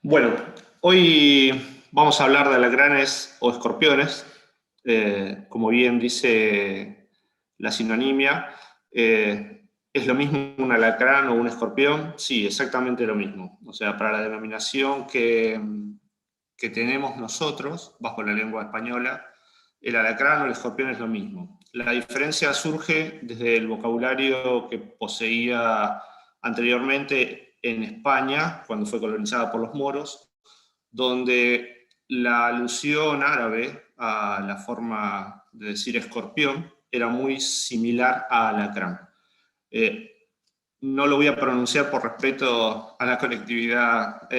Bueno, hoy vamos a hablar de alacranes o escorpiones. Como bien dice la sinonimia, ¿es lo mismo un alacrán o un escorpión? Sí, exactamente lo mismo. O sea, para la denominación que tenemos nosotros, bajo la lengua española, el alacrán o el escorpión es lo mismo. La diferencia surge desde el vocabulario que poseía anteriormente en España, cuando fue colonizada por los moros, donde la alusión árabe a la forma de decir escorpión era muy similar a alacrán. Eh, no lo voy a pronunciar por respeto a la colectividad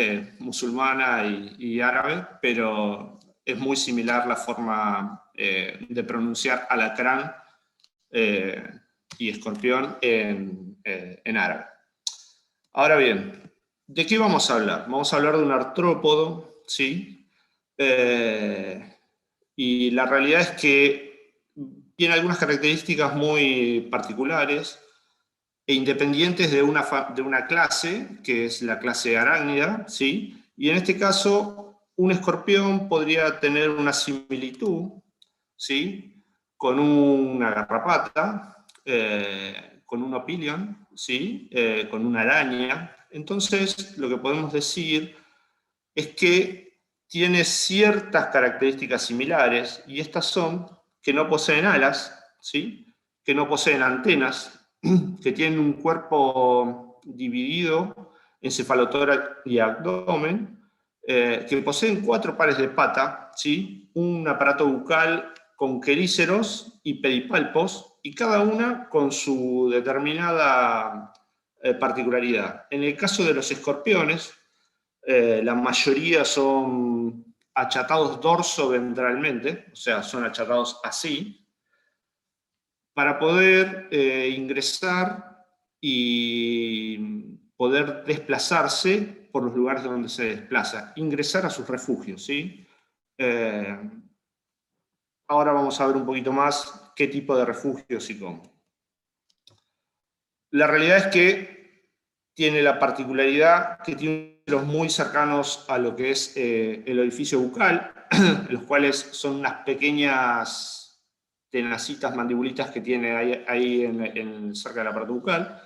musulmana y árabe, pero es muy similar la forma de pronunciar alacrán y escorpión en árabe. Ahora bien, ¿de qué vamos a hablar? Vamos a hablar de un artrópodo, ¿sí? Y la realidad es que tiene algunas características muy particulares e independientes de una clase, que es la clase arácnida, ¿sí? Y en este caso, un escorpión podría tener una similitud, ¿sí? Con una garrapata, con un opilion, ¿sí? Con una araña. Entonces, lo que podemos decir es que tiene ciertas características similares, y estas son que no poseen alas, ¿sí? Que no poseen antenas, que tienen un cuerpo dividido en cefalotórax y abdomen, que poseen 4 pares de pata, ¿sí? Un aparato bucal con quelíceros y pedipalpos, y cada una con su determinada particularidad. En el caso de los escorpiones, la mayoría son achatados dorso-ventralmente, o sea, son achatados así, para poder ingresar y poder desplazarse por los lugares donde se desplaza, ingresar a sus refugios, ¿sí? Ahora vamos a ver un poquito más qué tipo de refugios y cómo. La realidad es que tiene la particularidad que tiene los muy cercanos a lo que es el orificio bucal, los cuales son unas pequeñas tenacitas mandibulitas que tiene ahí cerca del aparato bucal.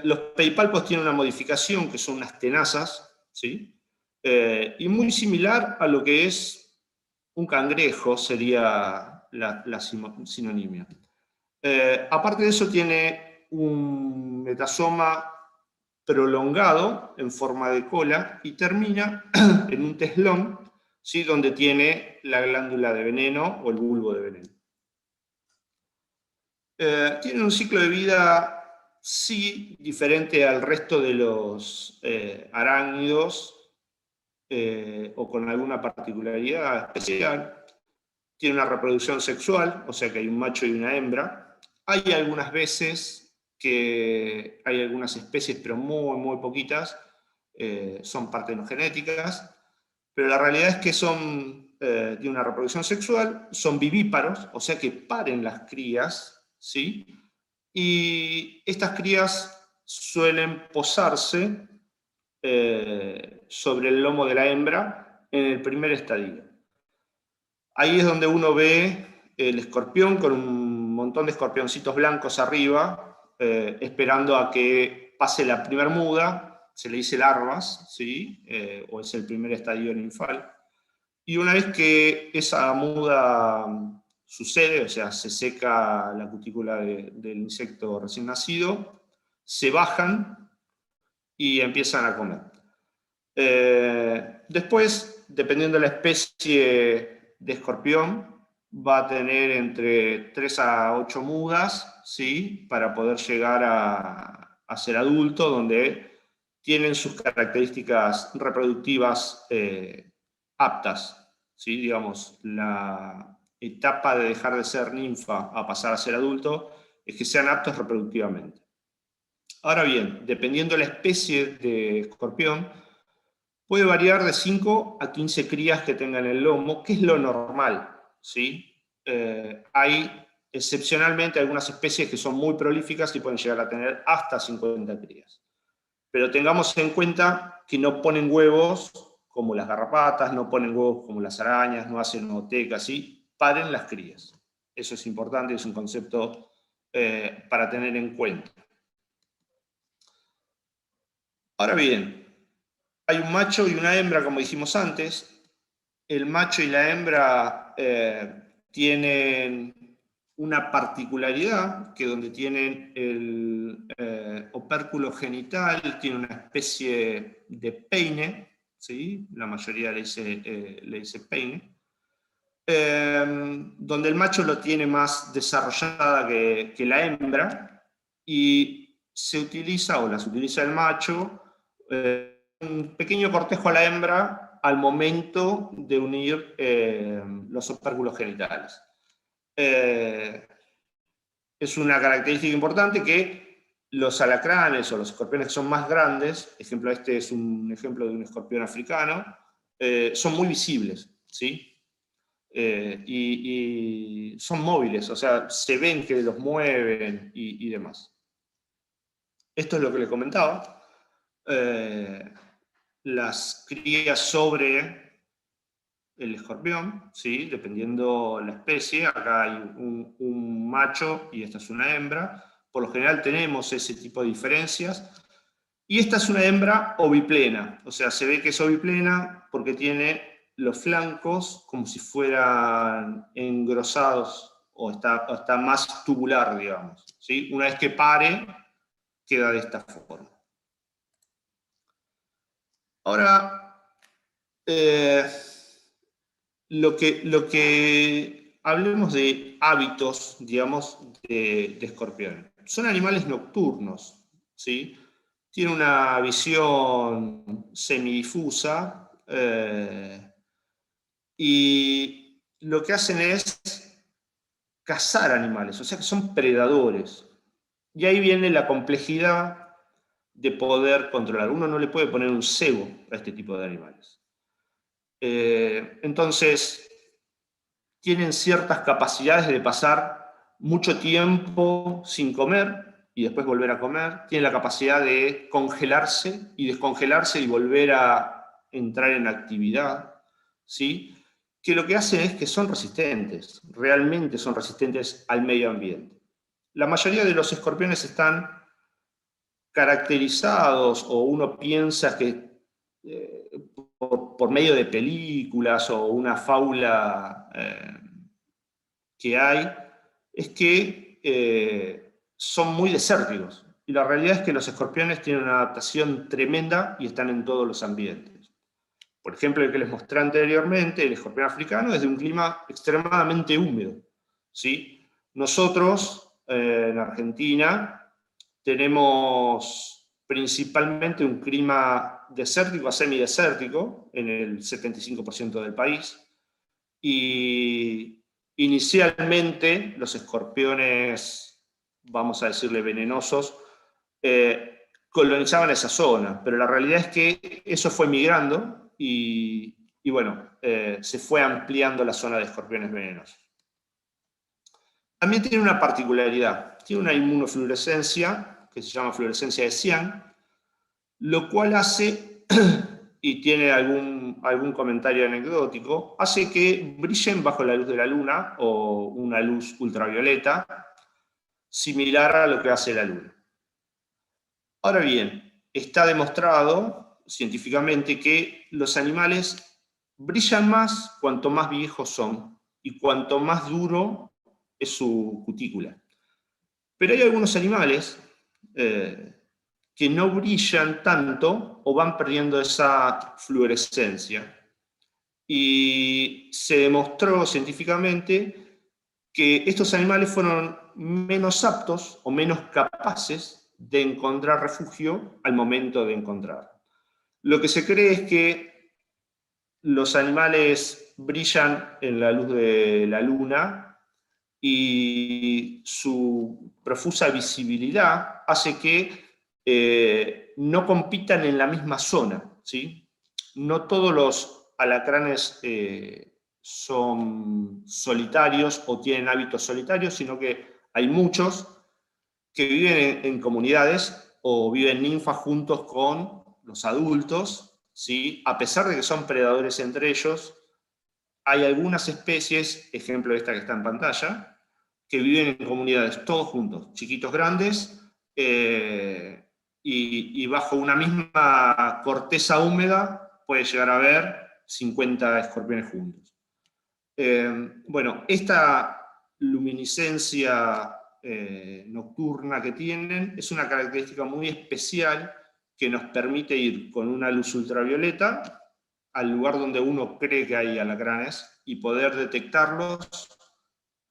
Los pedipalpos tienen una modificación, que son unas tenazas, ¿sí? Y muy similar a lo que es un cangrejo, sería la sinonimia. Aparte de eso, tiene un metasoma prolongado en forma de cola y termina en un teslón, ¿sí? Donde tiene la glándula de veneno o el bulbo de veneno. Tiene un ciclo de vida, sí, diferente al resto de los arácnidos o con alguna particularidad especial. Tiene una reproducción sexual, o sea que hay un macho y una hembra. Hay algunas veces que hay algunas especies, pero muy, muy poquitas, son partenogenéticas, pero la realidad es que tienen una reproducción sexual, son vivíparos, o sea que paren las crías, ¿sí? Y estas crías suelen posarse sobre el lomo de la hembra en el primer estadio. Ahí es donde uno ve el escorpión con un montón de escorpioncitos blancos arriba, esperando a que pase la primer muda, se le dice larvas, ¿sí? O es el primer estadio ninfal. Y una vez que esa muda sucede, o sea, se seca la cutícula del insecto recién nacido, se bajan y empiezan a comer. Después, dependiendo de la especie de escorpión, va a tener entre 3 a 8 mudas, ¿sí? Para poder llegar a ser adulto, donde tienen sus características reproductivas aptas, ¿sí? Digamos, la etapa de dejar de ser ninfa a pasar a ser adulto es que sean aptos reproductivamente. Ahora bien, dependiendo de la especie de escorpión, puede variar de 5 a 15 crías que tengan el lomo, que es lo normal, ¿sí? Hay excepcionalmente algunas especies que son muy prolíficas y pueden llegar a tener hasta 50 crías. Pero tengamos en cuenta que no ponen huevos como las garrapatas, no ponen huevos como las arañas, no hacen otecas, ¿sí? Paren las crías. Eso es importante, es un concepto para tener en cuenta. Ahora bien, hay un macho y una hembra, como dijimos antes. El macho y la hembra tienen una particularidad, que donde tienen el opérculo genital, tiene una especie de peine, ¿sí? La mayoría le dice peine, donde el macho lo tiene más desarrollada que la hembra, y se utiliza, o las utiliza el macho, un pequeño cortejo a la hembra al momento de unir los opérculos genitales. Es una característica importante que los alacranes o los escorpiones que son más grandes, ejemplo, este es un ejemplo de un escorpión africano, son muy visibles, ¿sí? Y son móviles, o sea, se ven que los mueven y demás. Esto es lo que les comentaba. Las crías sobre el escorpión, ¿sí? Dependiendo la especie, acá hay un macho y esta es una hembra. Por lo general tenemos ese tipo de diferencias. Y esta es una hembra oviplena, o sea, se ve que es oviplena porque tiene los flancos como si fueran engrosados, o está más tubular, digamos, ¿sí? Una vez que pare, queda de esta forma. Ahora, lo que hablemos de hábitos, digamos, de escorpión. Son animales nocturnos, ¿sí? Tienen una visión semidifusa, y lo que hacen es cazar animales, o sea que son predadores. Y ahí viene la complejidad de poder controlar. Uno no le puede poner un cebo a este tipo de animales. Entonces, tienen ciertas capacidades de pasar mucho tiempo sin comer y después volver a comer. Tienen la capacidad de congelarse y descongelarse y volver a entrar en actividad, ¿sí? Que lo que hacen es que son resistentes, realmente son resistentes al medio ambiente. La mayoría de los escorpiones están caracterizados, o uno piensa que por medio de películas o una fábula que hay, es que son muy desérticos. Y la realidad es que los escorpiones tienen una adaptación tremenda y están en todos los ambientes. Por ejemplo, el que les mostré anteriormente, el escorpión africano, es de un clima extremadamente húmedo, ¿sí? Nosotros, en Argentina, tenemos principalmente un clima desértico a semidesértico en el 75% del país, y inicialmente los escorpiones, vamos a decirle venenosos, colonizaban esa zona, pero la realidad es que eso fue migrando y bueno, se fue ampliando la zona de escorpiones venenosos. También tiene una particularidad, tiene una inmunofluorescencia que se llama fluorescencia de cian, lo cual hace, y tiene algún comentario anecdótico, hace que brillen bajo la luz de la luna, o una luz ultravioleta, similar a lo que hace la luna. Ahora bien, está demostrado científicamente que los animales brillan más cuanto más viejos son, y cuanto más duro es su cutícula. Pero hay algunos animales que no brillan tanto o van perdiendo esa fluorescencia. Y se demostró científicamente que estos animales fueron menos aptos o menos capaces de encontrar refugio al momento de encontrar. Lo que se cree es que los animales brillan en la luz de la luna y su profusa visibilidad hace que no compitan en la misma zona, ¿sí? No todos los alacranes son solitarios o tienen hábitos solitarios, sino que hay muchos que viven en comunidades o viven ninfas juntos con los adultos, ¿sí? A pesar de que son predadores entre ellos, hay algunas especies, ejemplo de esta que está en pantalla, que viven en comunidades todos juntos, chiquitos, grandes, y bajo una misma corteza húmeda puede llegar a haber 50 escorpiones juntos. Bueno, esta luminiscencia nocturna que tienen es una característica muy especial que nos permite ir con una luz ultravioleta al lugar donde uno cree que hay alacranes y poder detectarlos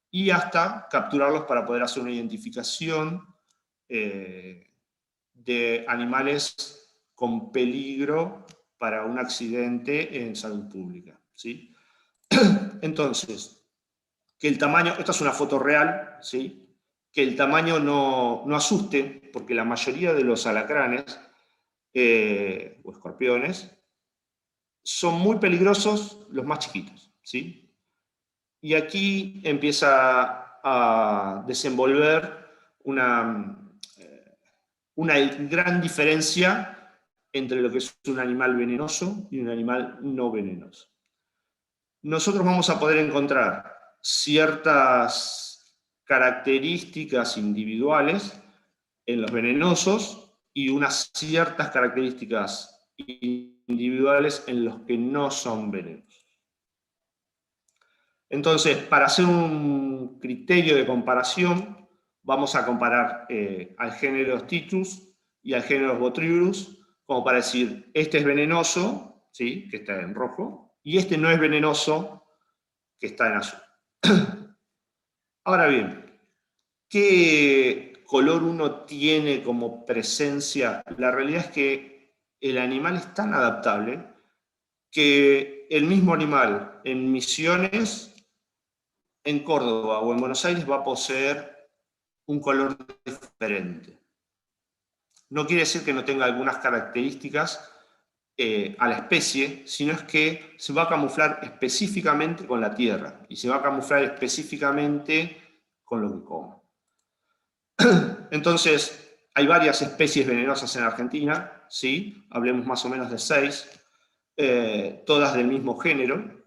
y hasta capturarlos para poder hacer una identificación de animales con peligro para un accidente en salud pública, ¿sí? Entonces, que el tamaño, esta es una foto real, ¿sí? Que el tamaño no asuste, porque la mayoría de los alacranes o escorpiones son muy peligrosos los más chiquitos, ¿sí? Y aquí empieza a desenvolver una gran diferencia entre lo que es un animal venenoso y un animal no venenoso. Nosotros vamos a poder encontrar ciertas características individuales en los venenosos y unas ciertas características individuales en los que no son venenosos. Entonces, para hacer un criterio de comparación, vamos a comparar al género Titus y al género Botryurus, como para decir, este es venenoso, ¿sí? Que está en rojo, y este no es venenoso, que está en azul. Ahora bien, ¿qué color uno tiene como presencia? La realidad es que el animal es tan adaptable que el mismo animal en Misiones, en Córdoba o en Buenos Aires va a poseer un color diferente. No quiere decir que no tenga algunas características a la especie, sino es que se va a camuflar específicamente con la tierra y se va a camuflar específicamente con lo que come. Entonces, hay varias especies venenosas en Argentina, ¿sí? Hablemos más o menos de 6, todas del mismo género,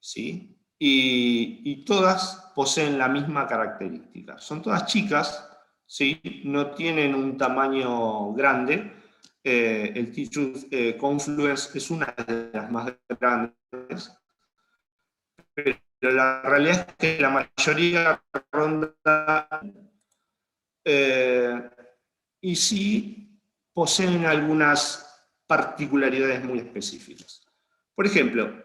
¿sí? Y todas poseen la misma característica. Son todas chicas, ¿sí? No tienen un tamaño grande. El Titus confluens es una de las más grandes, pero la realidad es que la mayoría ronda y sí poseen algunas particularidades muy específicas. Por ejemplo,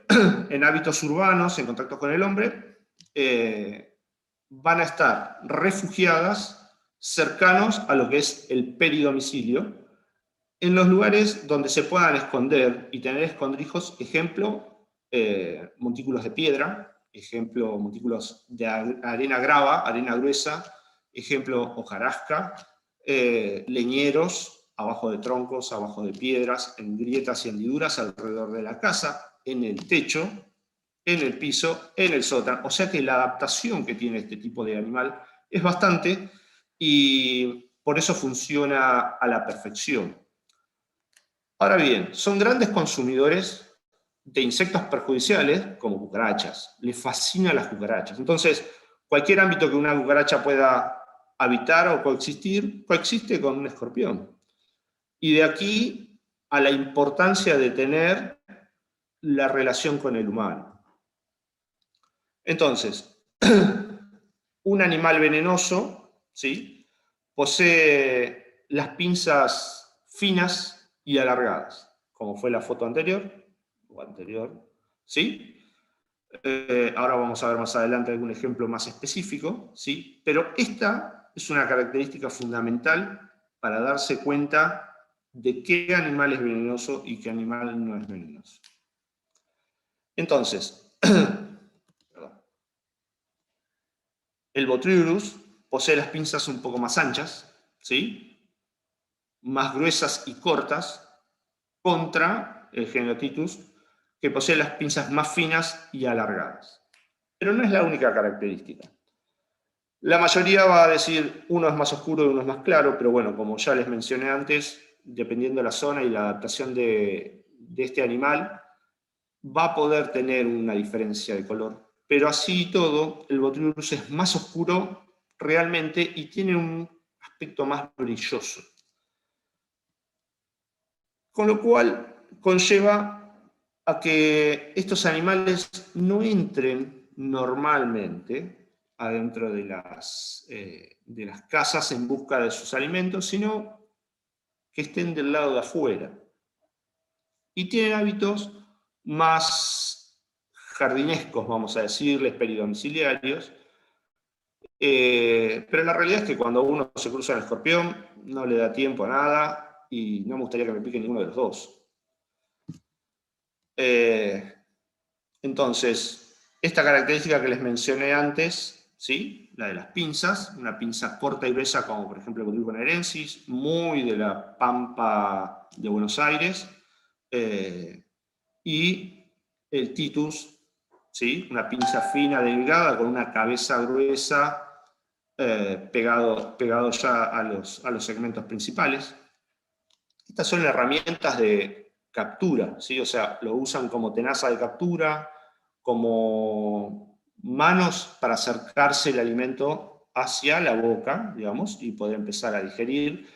en hábitos urbanos, en contacto con el hombre, van a estar refugiadas cercanos a lo que es el peridomicilio, en los lugares donde se puedan esconder y tener escondrijos, ejemplo, montículos de piedra, ejemplo, montículos de arena grava, arena gruesa, ejemplo, hojarasca, leñeros, abajo de troncos, abajo de piedras, en grietas y hendiduras alrededor de la casa, en el techo, en el piso, en el sótano. O sea que la adaptación que tiene este tipo de animal es bastante y por eso funciona a la perfección. Ahora bien, son grandes consumidores de insectos perjudiciales, como cucarachas. Les fascinan las cucarachas. Entonces, cualquier ámbito que una cucaracha pueda habitar o coexistir, coexiste con un escorpión. Y de aquí a la importancia de tener la relación con el humano. Entonces, un animal venenoso, ¿sí? Posee las pinzas finas y alargadas, como fue la foto anterior, ¿sí? Ahora vamos a ver más adelante algún ejemplo más específico, ¿sí? Pero esta es una característica fundamental para darse cuenta de qué animal es venenoso y qué animal no es venenoso. Entonces, el Botryurus posee las pinzas un poco más anchas, ¿sí? Más gruesas y cortas, contra el género Titus, que posee las pinzas más finas y alargadas. Pero no es la única característica. La mayoría va a decir uno es más oscuro y uno es más claro, pero bueno, como ya les mencioné antes, dependiendo de la zona y la adaptación de este animal, va a poder tener una diferencia de color. Pero así y todo, el Botryurus es más oscuro realmente y tiene un aspecto más brilloso. Con lo cual conlleva a que estos animales no entren normalmente adentro de las casas en busca de sus alimentos, sino que estén del lado de afuera. Y tienen hábitos más jardinescos, vamos a decirles, peridomiciliarios, pero la realidad es que cuando uno se cruza en el escorpión, no le da tiempo a nada, y no me gustaría que me pique ninguno de los dos. Entonces, esta característica que les mencioné antes, ¿sí? La de las pinzas, una pinza corta y gruesa como por ejemplo el Botryurus bonaerensis, muy de la pampa de Buenos Aires, y el Titus, ¿sí? Una pinza fina, delgada, con una cabeza gruesa, pegado ya a los segmentos principales. Estas son herramientas de captura, ¿sí? O sea, lo usan como tenaza de captura, como manos para acercarse el alimento hacia la boca, digamos, y poder empezar a digerir,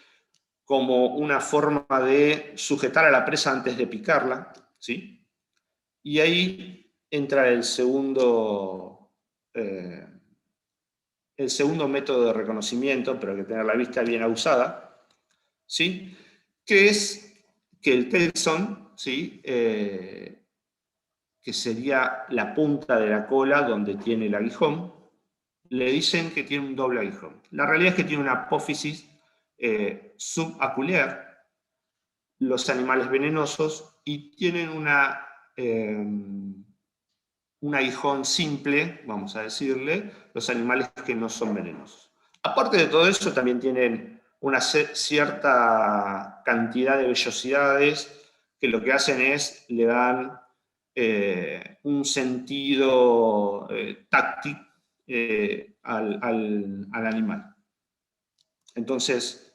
como una forma de sujetar a la presa antes de picarla, ¿sí? Y ahí entra el segundo método de reconocimiento, pero hay que tener la vista bien usada, ¿sí? Que es que el telson, ¿sí? Que sería la punta de la cola donde tiene el aguijón, le dicen que tiene un doble aguijón. La realidad es que tiene una apófisis subacular, los animales venenosos, y tienen un aguijón simple, vamos a decirle, los animales que no son venenosos. Aparte de todo eso, también tienen una cierta cantidad de vellosidades que lo que hacen es, le dan un sentido táctil al animal. Entonces,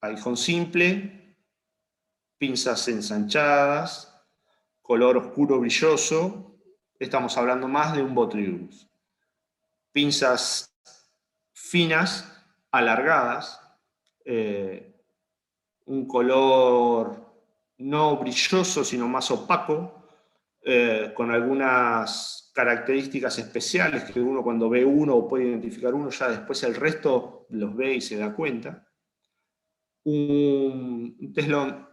aguijón simple, pinzas ensanchadas, color oscuro brilloso, estamos hablando más de un Botryurus. Pinzas finas, alargadas, un color no brilloso, sino más opaco, con algunas características especiales que uno cuando ve uno puede identificar uno, ya después el resto los ve y se da cuenta. Un teslón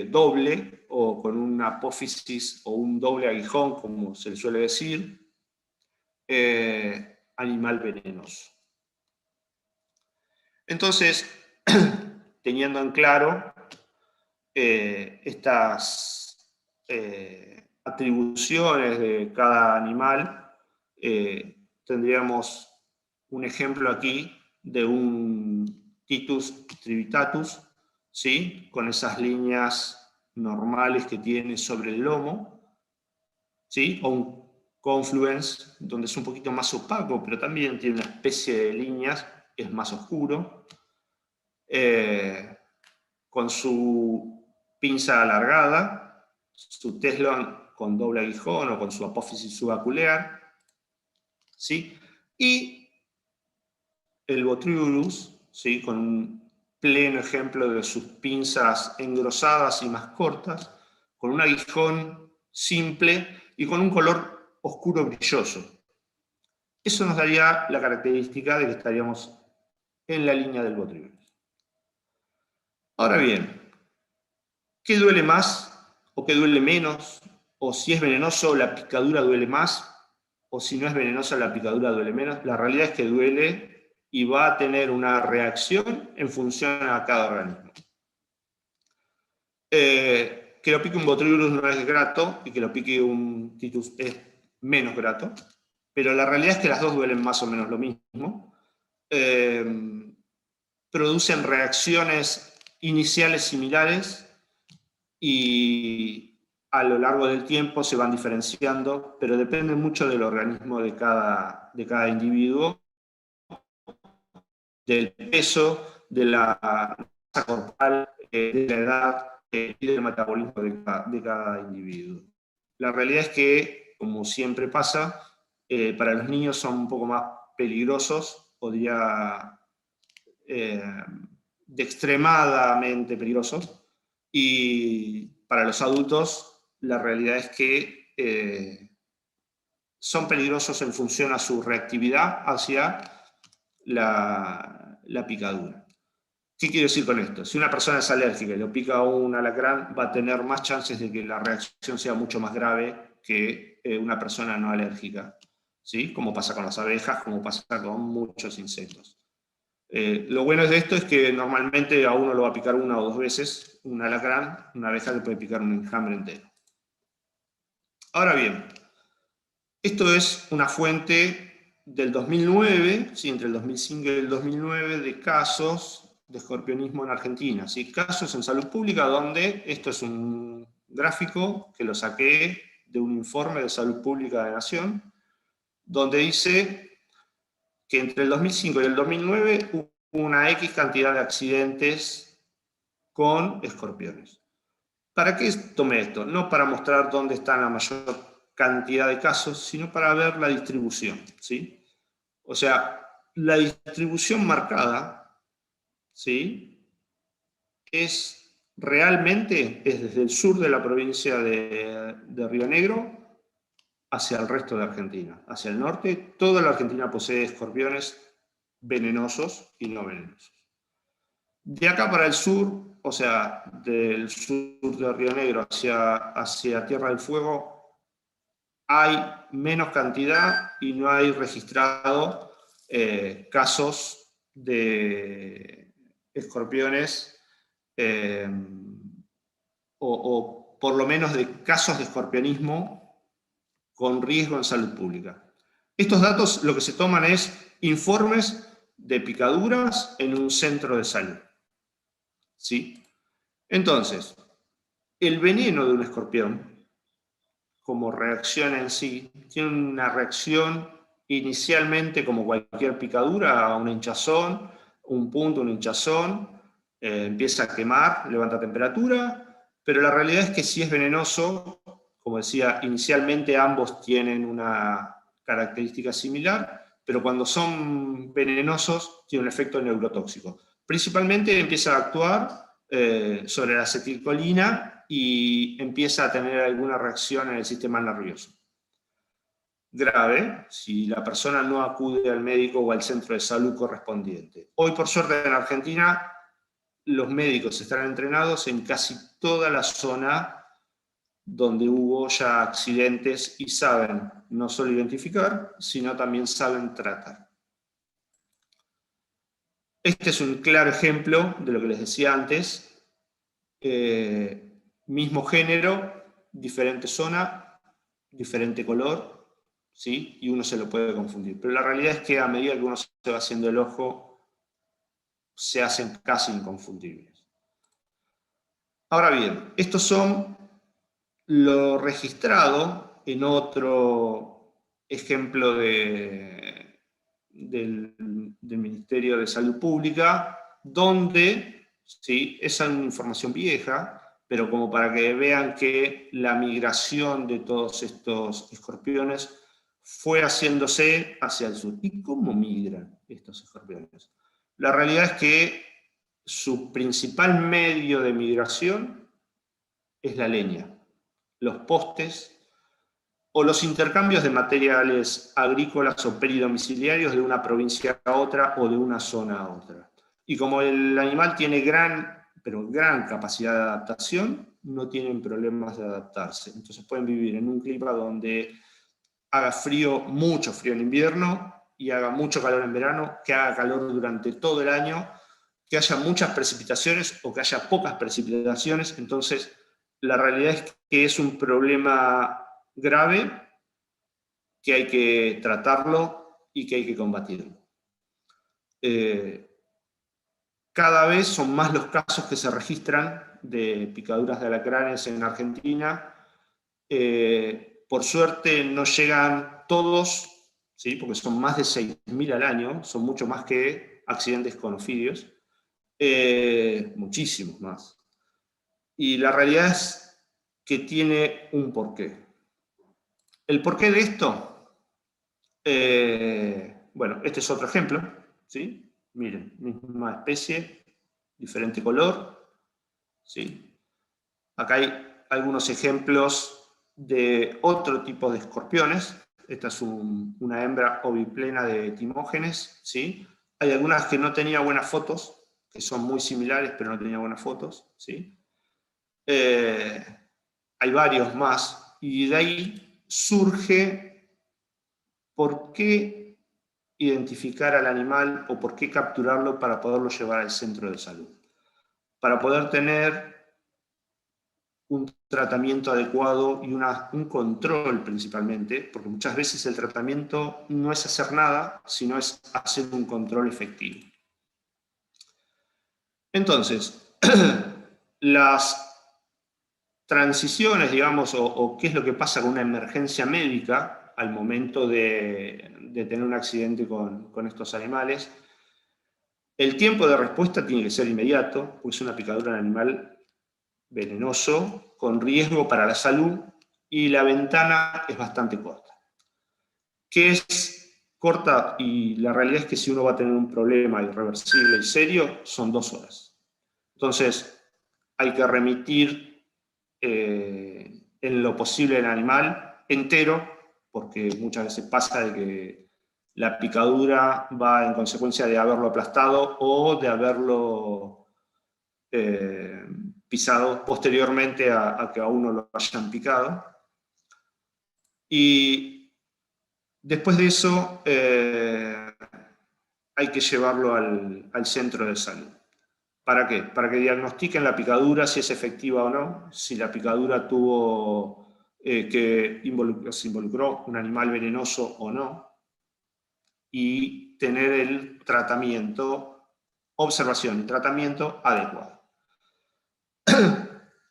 doble, o con una apófisis o un doble aguijón, como se le suele decir, animal venenoso. Entonces, teniendo en claro estas atribuciones de cada animal, tendríamos un ejemplo aquí de un Titus trivitatus, ¿sí? Con esas líneas normales que tiene sobre el lomo, ¿sí? O un confluens, donde es un poquito más opaco, pero también tiene una especie de líneas, es más oscuro, con su pinza alargada, su teslón con doble aguijón o con su apófisis subacular, ¿sí? Y el Botryurus, ¿sí? Con un pleno ejemplo de sus pinzas engrosadas y más cortas, con un aguijón simple y con un color oscuro brilloso. Eso nos daría la característica de que estaríamos en la línea del Botryurus. Ahora bien, ¿qué duele más o qué duele menos? O si es venenoso, la picadura duele más, o si no es venenosa, la picadura duele menos. La realidad es que duele y va a tener una reacción en función a cada organismo. Que lo pique un Botryurus no es grato, y que lo pique un Titus es menos grato, pero la realidad es que las dos duelen más o menos lo mismo. Producen reacciones iniciales similares, y a lo largo del tiempo se van diferenciando, pero depende mucho del organismo de cada individuo, del peso, de la masa corporal, de la edad y del metabolismo de cada individuo. La realidad es que, como siempre pasa, para los niños son un poco más peligrosos, podría de extremadamente peligrosos, y para los adultos la realidad es que son peligrosos en función a su reactividad hacia la picadura. ¿Qué quiero decir con esto? Si una persona es alérgica y lo pica un alacrán, va a tener más chances de que la reacción sea mucho más grave que una persona no alérgica, ¿sí? Como pasa con las abejas, como pasa con muchos insectos. Lo bueno de esto es que normalmente a uno lo va a picar una o dos veces un alacrán, una abeja le puede picar un enjambre entero. Ahora bien, esto es una fuente del 2009, ¿sí? Entre el 2005 y el 2009, de casos de escorpionismo en Argentina, ¿sí? Casos en salud pública donde, esto es un gráfico que lo saqué de un informe de salud pública de Nación, donde dice que entre el 2005 y el 2009 hubo una X cantidad de accidentes con escorpiones. ¿Para qué tomé esto? No para mostrar dónde está la mayor cantidad de casos, sino para ver la distribución, ¿sí? O sea, la distribución marcada, ¿sí? Realmente es desde el sur de la provincia de Río Negro hacia el resto de Argentina. Hacia el norte, toda la Argentina posee escorpiones venenosos y no venenosos. De acá para el sur, o sea, del sur de Río Negro hacia Tierra del Fuego, hay menos cantidad y no hay registrado casos de escorpiones o por lo menos de casos de escorpionismo con riesgo en salud pública. Estos datos lo que se toman es informes de picaduras en un centro de salud, ¿sí? Entonces, el veneno de un escorpión, como reacción en sí, tiene una reacción inicialmente como cualquier picadura, a una hinchazón, un punto, un hinchazón, empieza a quemar, levanta temperatura, pero la realidad es que si es venenoso, como decía, inicialmente ambos tienen una característica similar, pero cuando son venenosos tiene un efecto neurotóxico. Principalmente empieza a actuar sobre la acetilcolina y empieza a tener alguna reacción en el sistema nervioso. Grave si la persona no acude al médico o al centro de salud correspondiente. Hoy, por suerte, en Argentina, los médicos están entrenados en casi toda la zona donde hubo ya accidentes y saben no solo identificar, sino también saben tratar. Este es un claro ejemplo de lo que les decía antes. Mismo género, diferente zona, diferente color, ¿sí? Y uno se lo puede confundir. Pero la realidad es que a medida que uno se va haciendo el ojo, se hacen casi inconfundibles. Ahora bien, estos son lo registrado en otro ejemplo del Ministerio de Salud Pública, donde, ¿sí? Esa es una información vieja, pero como para que vean que la migración de todos estos escorpiones fue haciéndose hacia el sur. ¿Y cómo migran estos escorpiones? La realidad es que su principal medio de migración es la leña, los postes o los intercambios de materiales agrícolas o peridomiciliarios de una provincia a otra o de una zona a otra. Y como el animal tiene gran capacidad de adaptación, no tienen problemas de adaptarse. Entonces pueden vivir en un clima donde haga frío, mucho frío en invierno, y haga mucho calor en verano, que haga calor durante todo el año, que haya muchas precipitaciones o que haya pocas precipitaciones. Entonces, la realidad es que es un problema grave que hay que tratarlo y que hay que combatirlo. Cada vez son más los casos que se registran de picaduras de alacranes en Argentina. Por suerte no llegan todos, ¿sí? Porque son más de 6.000 al año, son mucho más que accidentes con ofidios, muchísimos más. Y la realidad es que tiene un porqué. ¿El porqué de esto? Bueno, este es otro ejemplo, ¿sí? Miren, misma especie, diferente color, ¿sí? Acá hay algunos ejemplos de otro tipo de escorpiones. Esta es una hembra oviplena de Timógenes, ¿sí? Hay algunas que no tenía buenas fotos, que son muy similares, pero no tenía buenas fotos, ¿sí? Hay varios más, y de ahí surge por qué identificar al animal o por qué capturarlo para poderlo llevar al centro de salud. Para poder tener un tratamiento adecuado y un control principalmente, porque muchas veces el tratamiento no es hacer nada, sino es hacer un control efectivo. Entonces, las transiciones, digamos, o qué es lo que pasa con una emergencia médica al momento de tener un accidente con estos animales. El tiempo de respuesta tiene que ser inmediato, porque es una picadura de animal venenoso, con riesgo para la salud, y la ventana es bastante corta. ¿Qué es corta? Y la realidad es que si uno va a tener un problema irreversible y serio, son 2 horas. Entonces, hay que remitir en lo posible el animal entero, porque muchas veces pasa de que la picadura va en consecuencia de haberlo aplastado o de haberlo pisado posteriormente a que a uno lo hayan picado. Y después de eso hay que llevarlo al centro de salud. ¿Para qué? Para que diagnostiquen la picadura, si es efectiva o no, si la picadura tuvo se involucró un animal venenoso o no, y tener el tratamiento, observación y tratamiento adecuado.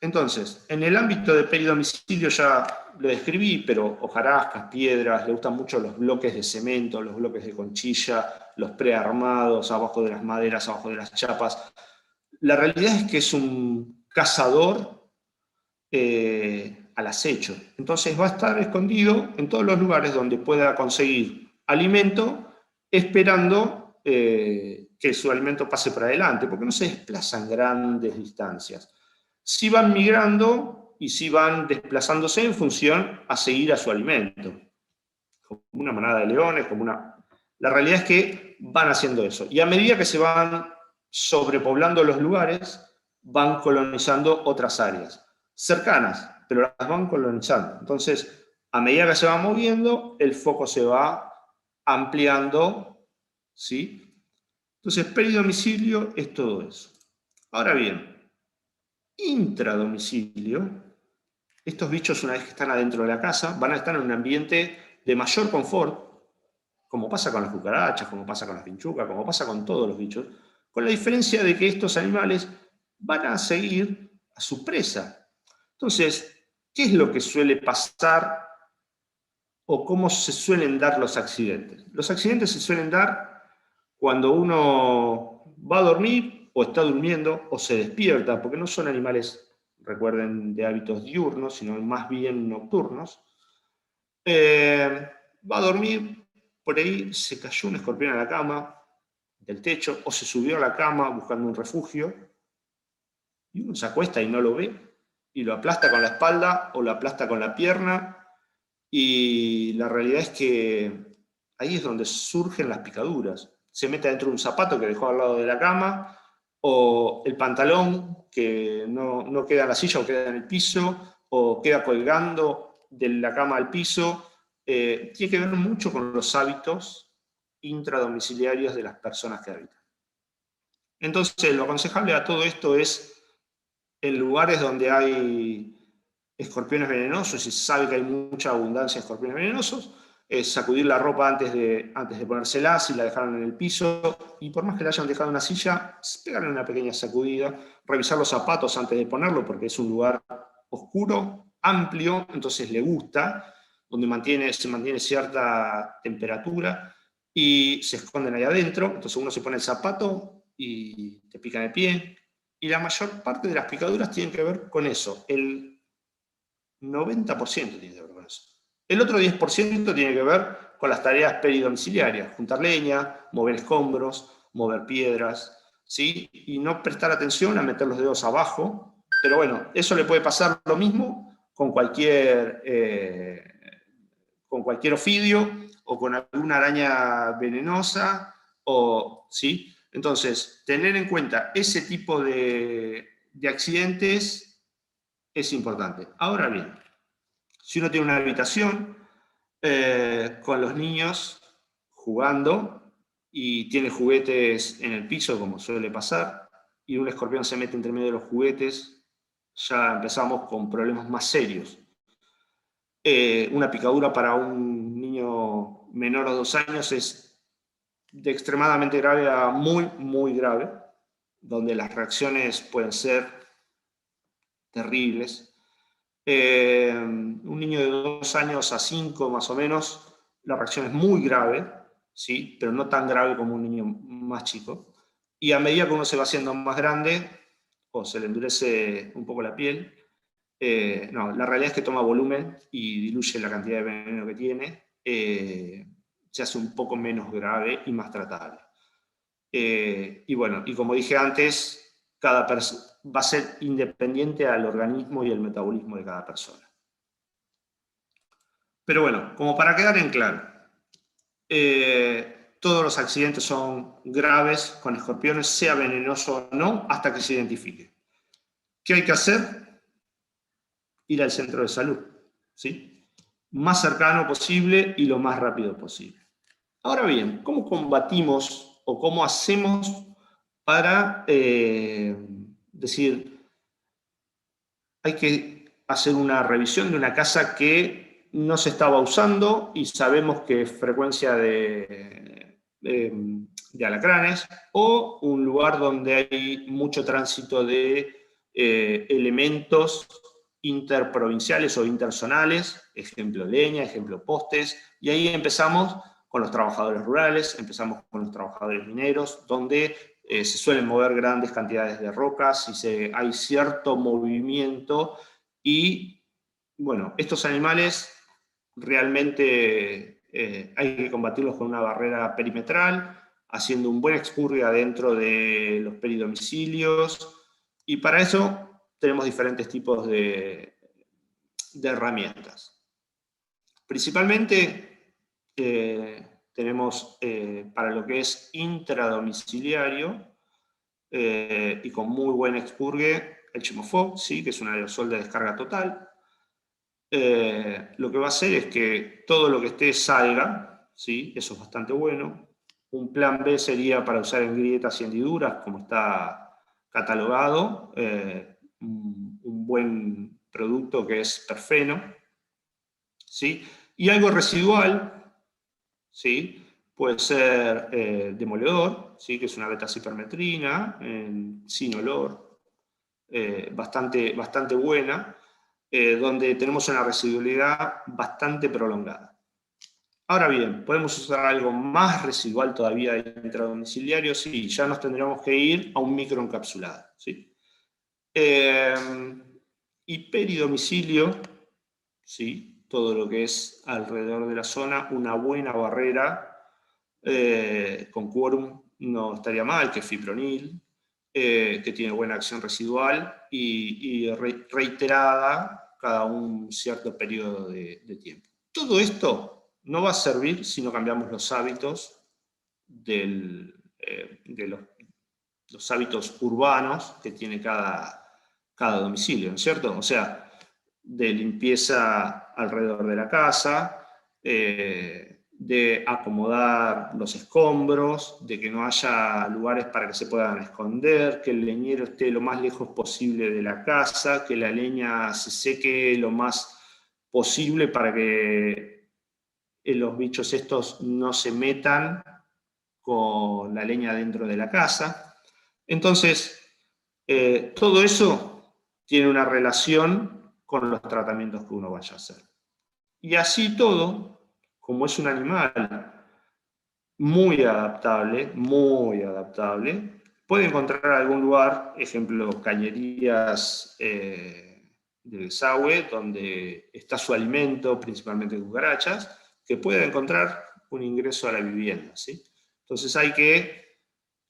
Entonces, en el ámbito de peridomicilio ya lo describí, pero hojarascas, piedras, le gustan mucho los bloques de cemento, los bloques de conchilla, los prearmados, abajo de las maderas, abajo de las chapas. La realidad es que es un cazador al acecho. Entonces va a estar escondido en todos los lugares donde pueda conseguir alimento, esperando que su alimento pase por adelante, porque no se desplazan grandes distancias. Sí van migrando y sí van desplazándose en función a seguir a su alimento. Como una manada de leones, como una... La realidad es que van haciendo eso. Y a medida que se van sobrepoblando los lugares, van colonizando otras áreas cercanas, pero las van colonizando. Entonces, a medida que se va moviendo, el foco se va ampliando, ¿sí? Entonces, peridomicilio es todo eso. Ahora bien, intradomicilio, estos bichos, una vez que están adentro de la casa, van a estar en un ambiente de mayor confort, como pasa con las cucarachas, como pasa con las pinchucas, como pasa con todos los bichos, con la diferencia de que estos animales van a seguir a su presa. Entonces, ¿qué es lo que suele pasar o cómo se suelen dar los accidentes? Los accidentes se suelen dar cuando uno va a dormir o está durmiendo o se despierta, porque no son animales, recuerden, de hábitos diurnos, sino más bien nocturnos. Va a dormir, por ahí se cayó un escorpión a la cama, del techo, o se subió a la cama buscando un refugio, y uno se acuesta y no lo ve, y lo aplasta con la espalda o lo aplasta con la pierna, y la realidad es que ahí es donde surgen las picaduras. Se mete dentro de un zapato que dejó al lado de la cama, o el pantalón que no queda en la silla o queda en el piso, o queda colgando de la cama al piso. Tiene que ver mucho con los hábitos intradomiciliarios de las personas que habitan. Entonces, lo aconsejable a todo esto es, en lugares donde hay escorpiones venenosos y se sabe que hay mucha abundancia de escorpiones venenosos, es sacudir la ropa antes de ponérsela, si la dejaron en el piso, y por más que la hayan dejado en una silla, pegarle una pequeña sacudida, revisar los zapatos antes de ponerlo, porque es un lugar oscuro, amplio, entonces le gusta, donde se mantiene cierta temperatura, y se esconden ahí adentro. Entonces uno se pone el zapato y te pica en el pie, Y la mayor parte de las picaduras tienen que ver con eso. El 90% tiene que ver con eso. El otro 10% tiene que ver con las tareas peridomiciliarias, juntar leña, mover escombros, mover piedras, ¿sí? Y no prestar atención a meter los dedos abajo. Pero bueno, eso le puede pasar lo mismo con cualquier ofidio o con alguna araña venenosa, ¿sí? Entonces, tener en cuenta ese tipo de accidentes es importante. Ahora bien, si uno tiene una habitación con los niños jugando y tiene juguetes en el piso, como suele pasar, y un escorpión se mete entre medio de los juguetes, ya empezamos con problemas más serios. Una picadura para un niño menor a 2 años es de extremadamente grave a muy, muy grave, donde las reacciones pueden ser terribles. Un niño de 2 años a 5 más o menos, la reacción es muy grave, ¿sí? Pero no tan grave como un niño más chico. Y a medida que uno se va haciendo más grande, o se le endurece un poco la piel, no, la realidad es que toma volumen y diluye la cantidad de veneno que tiene, se hace un poco menos grave y más tratable. Y bueno, y como dije antes, cada va a ser independiente al organismo y el metabolismo de cada persona. Pero bueno, como para quedar en claro, todos los accidentes son graves con escorpiones, sea venenoso o no, hasta que se identifique. ¿Qué hay que hacer? Ir al centro de salud, ¿sí? Más cercano posible y lo más rápido posible. Ahora bien, ¿cómo combatimos o cómo hacemos para decir, hay que hacer una revisión de una casa que no se estaba usando y sabemos que es frecuencia de alacranes, o un lugar donde hay mucho tránsito de elementos interprovinciales o interzonales, ejemplo leña, ejemplo postes, y ahí empezamos con los trabajadores rurales, empezamos con los trabajadores mineros, donde se suelen mover grandes cantidades de rocas y hay cierto movimiento, y bueno, estos animales realmente hay que combatirlos con una barrera perimetral, haciendo un buen expurgue adentro de los peridomicilios, y para eso tenemos diferentes tipos de herramientas. Principalmente tenemos para lo que es intradomiciliario y con muy buen expurgue, el Chemofob, ¿sí? Que es un aerosol de descarga total. Lo que va a hacer es que todo lo que esté salga, ¿sí? Eso es bastante bueno. Un plan B sería para usar en grietas y hendiduras, como está catalogado, un buen producto que es perfeno, ¿sí? Y algo residual, ¿sí? Puede ser demoledor, ¿sí? Que es una betacipermetrina, sin olor, bastante buena, donde tenemos una residualidad bastante prolongada. Ahora bien, ¿podemos usar algo más residual todavía intradomiciliario? Sí, ya nos tendríamos que ir a un microencapsulado, ¿sí? Y peridomicilio, ¿sí? Todo lo que es alrededor de la zona, una buena barrera con quórum no estaría mal, que es fipronil, que tiene buena acción residual y reiterada cada un cierto periodo de tiempo. Todo esto no va a servir si no cambiamos los hábitos de los hábitos urbanos que tiene cada domicilio, ¿no es cierto? O sea, de limpieza alrededor de la casa, de acomodar los escombros, de que no haya lugares para que se puedan esconder, que el leñero esté lo más lejos posible de la casa, que la leña se seque lo más posible para que los bichos estos no se metan con la leña dentro de la casa. Entonces, todo eso tiene una relación con los tratamientos que uno vaya a hacer. Y así todo, como es un animal muy adaptable, puede encontrar algún lugar, ejemplo, cañerías del desagüe, donde está su alimento, principalmente cucarachas, que pueda encontrar un ingreso a la vivienda, ¿sí? Entonces hay que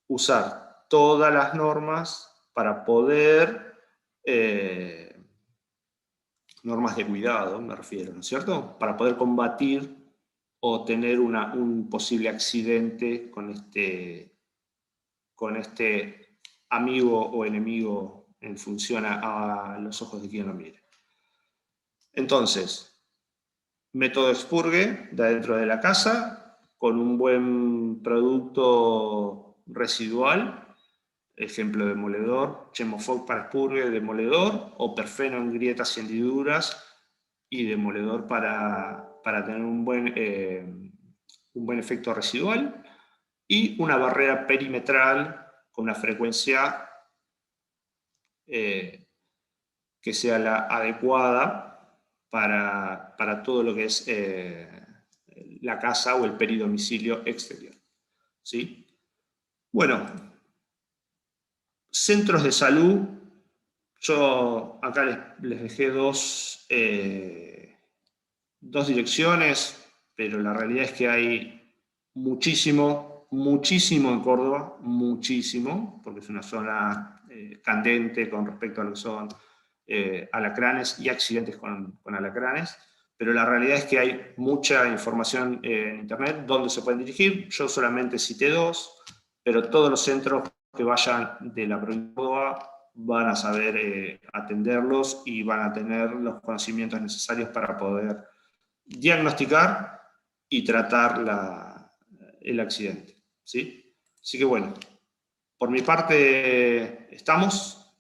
usar todas las normas para poder, normas de cuidado me refiero, ¿no es cierto? Para poder combatir o tener un posible accidente con este amigo o enemigo en función a los ojos de quien lo mire. Entonces, método expurgue de adentro de la casa, con un buen producto residual, ejemplo demoledor, Chemofoc para expurgue, demoledor, o perfeno en grietas y hendiduras, y demoledor para tener un buen efecto residual, y una barrera perimetral con una frecuencia que sea la adecuada para todo lo que es la casa o el peridomicilio exterior, ¿sí? Bueno, centros de salud, yo acá les dejé dos direcciones, pero la realidad es que hay muchísimo en Córdoba, muchísimo, porque es una zona candente con respecto a lo que son alacranes y accidentes con alacranes, pero la realidad es que hay mucha información en internet donde se pueden dirigir. Yo solamente cité dos, pero todos los centros que vayan de la provincia de Córdoba van a saber atenderlos y van a tener los conocimientos necesarios para poder diagnosticar y tratar el accidente, ¿sí? Así que bueno, por mi parte estamos.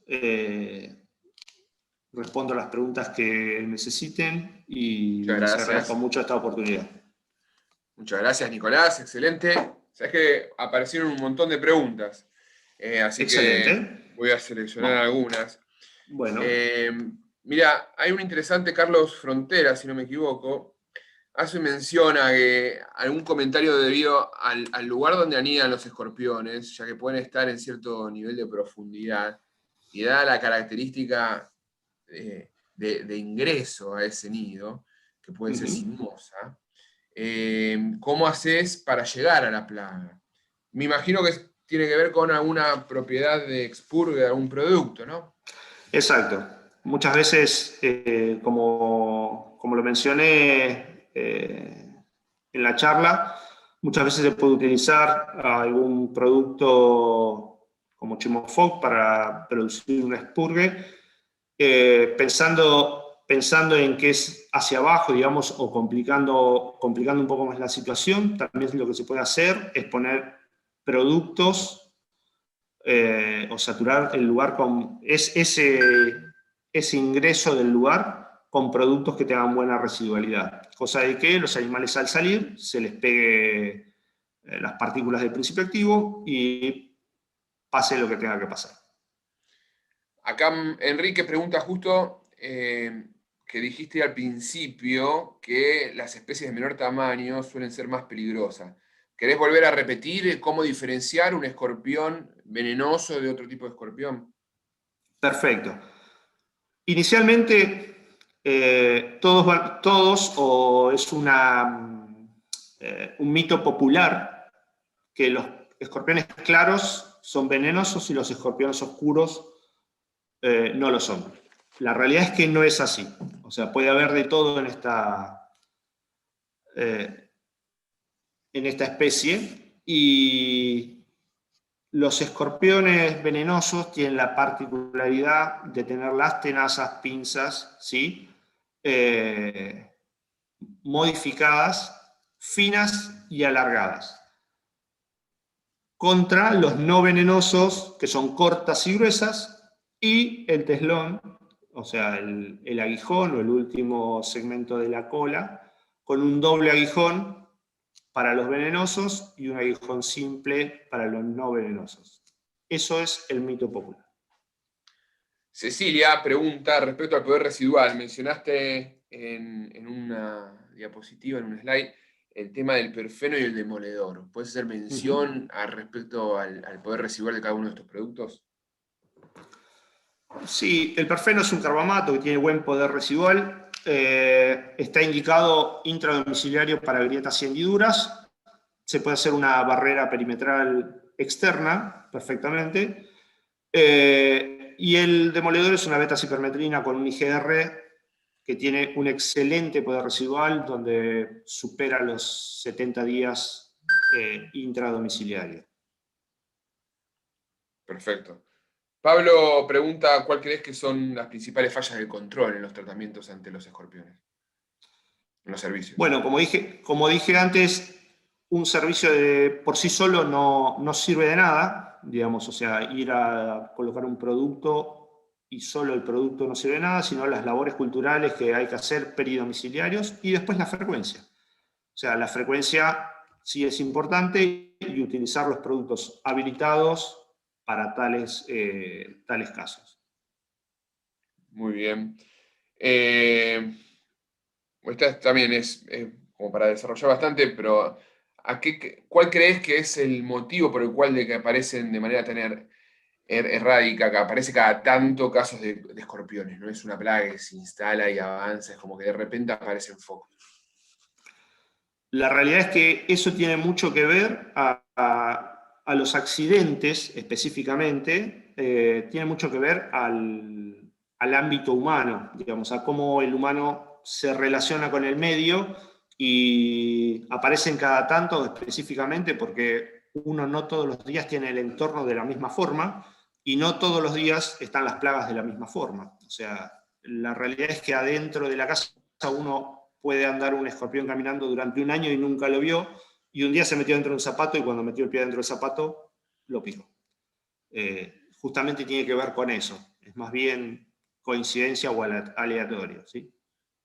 Respondo a las preguntas que necesiten y Muchas les agradezco gracias. mucho esta oportunidad. Muchas gracias, Nicolás. Excelente. Sabes que aparecieron un montón de preguntas, así que Excelente. voy a seleccionar algunas. Bueno, Mira, hay un interesante, Carlos Frontera, si no me equivoco, hace mención a que algún comentario debido al lugar donde anidan los escorpiones, ya que pueden estar en cierto nivel de profundidad, y dada la característica de ingreso a ese nido, que puede ser sinuosa, ¿cómo haces para llegar a la plaga? Me imagino que tiene que ver con alguna propiedad de expurgue de algún producto, ¿no? exacto. Muchas veces, como lo mencioné en la charla, muchas veces se puede utilizar algún producto como Chemofoc para producir un expurgue, pensando en que es hacia abajo, digamos, o complicando un poco más la situación. También lo que se puede hacer es poner productos o saturar el lugar con ese ingreso del lugar con productos que tengan buena residualidad, cosa de que los animales al salir se les pegue las partículas del principio activo y pase lo que tenga que pasar. Acá Enrique pregunta justo que dijiste al principio que las especies de menor tamaño suelen ser más peligrosas. ¿Querés volver a repetir cómo diferenciar un escorpión venenoso de otro tipo de escorpión? Perfecto. Inicialmente, todos o es un mito popular que los escorpiones claros son venenosos y los escorpiones oscuros no lo son. La realidad es que no es así. O sea, puede haber de todo en esta especie, y los escorpiones venenosos tienen la particularidad de tener las tenazas pinzas, ¿sí? Modificadas, finas y alargadas, contra los no venenosos, que son cortas y gruesas, y el teslón, o sea, el aguijón o el último segmento de la cola, con un doble aguijón para los venenosos y un aguijón simple para los no venenosos. Eso es el mito popular. Cecilia pregunta respecto al poder residual. Mencionaste en una diapositiva, en un slide, el tema del perfeno y el demoledor. ¿Puedes hacer mención respecto al poder residual de cada uno de estos productos? Sí, el perfeno es un carbamato que tiene buen poder residual. Está indicado intradomiciliario para grietas y hendiduras. Se puede hacer una barrera perimetral externa perfectamente. Y el demoledor es una beta-cipermetrina con un IGR que tiene un excelente poder residual donde supera los 70 días intradomiciliario. Perfecto. Pablo pregunta, ¿cuál crees que son las principales fallas de control en los tratamientos ante los escorpiones? En los servicios. Bueno, como dije antes, un servicio por sí solo no sirve de nada, digamos, o sea, ir a colocar un producto y solo el producto no sirve de nada, sino las labores culturales que hay que hacer peridomiciliarios y después la frecuencia. O sea, la frecuencia sí es importante y utilizar los productos habilitados para tales casos. Muy bien. Esta también es como para desarrollar bastante, pero ¿cuál crees que es el motivo por el cual de que aparecen de manera tan errática, que aparece cada tanto casos de escorpiones? No es una plaga que se instala y avanza, es como que de repente aparecen focos. La realidad es que eso tiene mucho que ver a los accidentes específicamente, tiene mucho que ver al ámbito humano, digamos, a cómo el humano se relaciona con el medio y aparecen cada tanto específicamente porque uno no todos los días tiene el entorno de la misma forma y no todos los días están las plagas de la misma forma. O sea, la realidad es que adentro de la casa uno puede andar un escorpión caminando durante un año y nunca lo vio, y un día se metió dentro de un zapato y cuando metió el pie dentro del zapato, lo picó. Justamente tiene que ver con eso, es más bien coincidencia o aleatorio, ¿sí?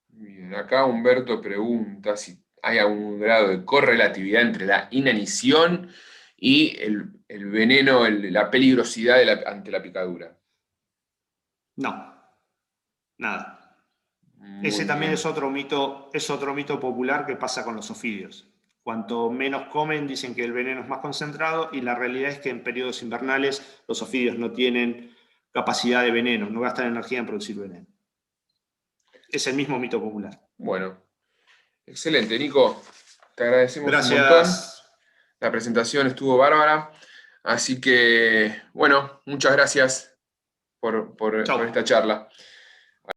Bien, acá Humberto pregunta si hay algún grado de correlatividad entre la inanición y el veneno, la peligrosidad ante la picadura. No, nada. Ese Muy también bien. es otro mito popular que pasa con los ofidios. Cuanto menos comen, dicen que el veneno es más concentrado, y la realidad es que en periodos invernales los ofidios no tienen capacidad de veneno, no gastan energía en producir veneno. Es el mismo mito popular. Bueno, excelente, Nico. Te agradecemos un montón. Gracias. La presentación estuvo bárbara. Así que, bueno, muchas gracias por Chao. esta charla.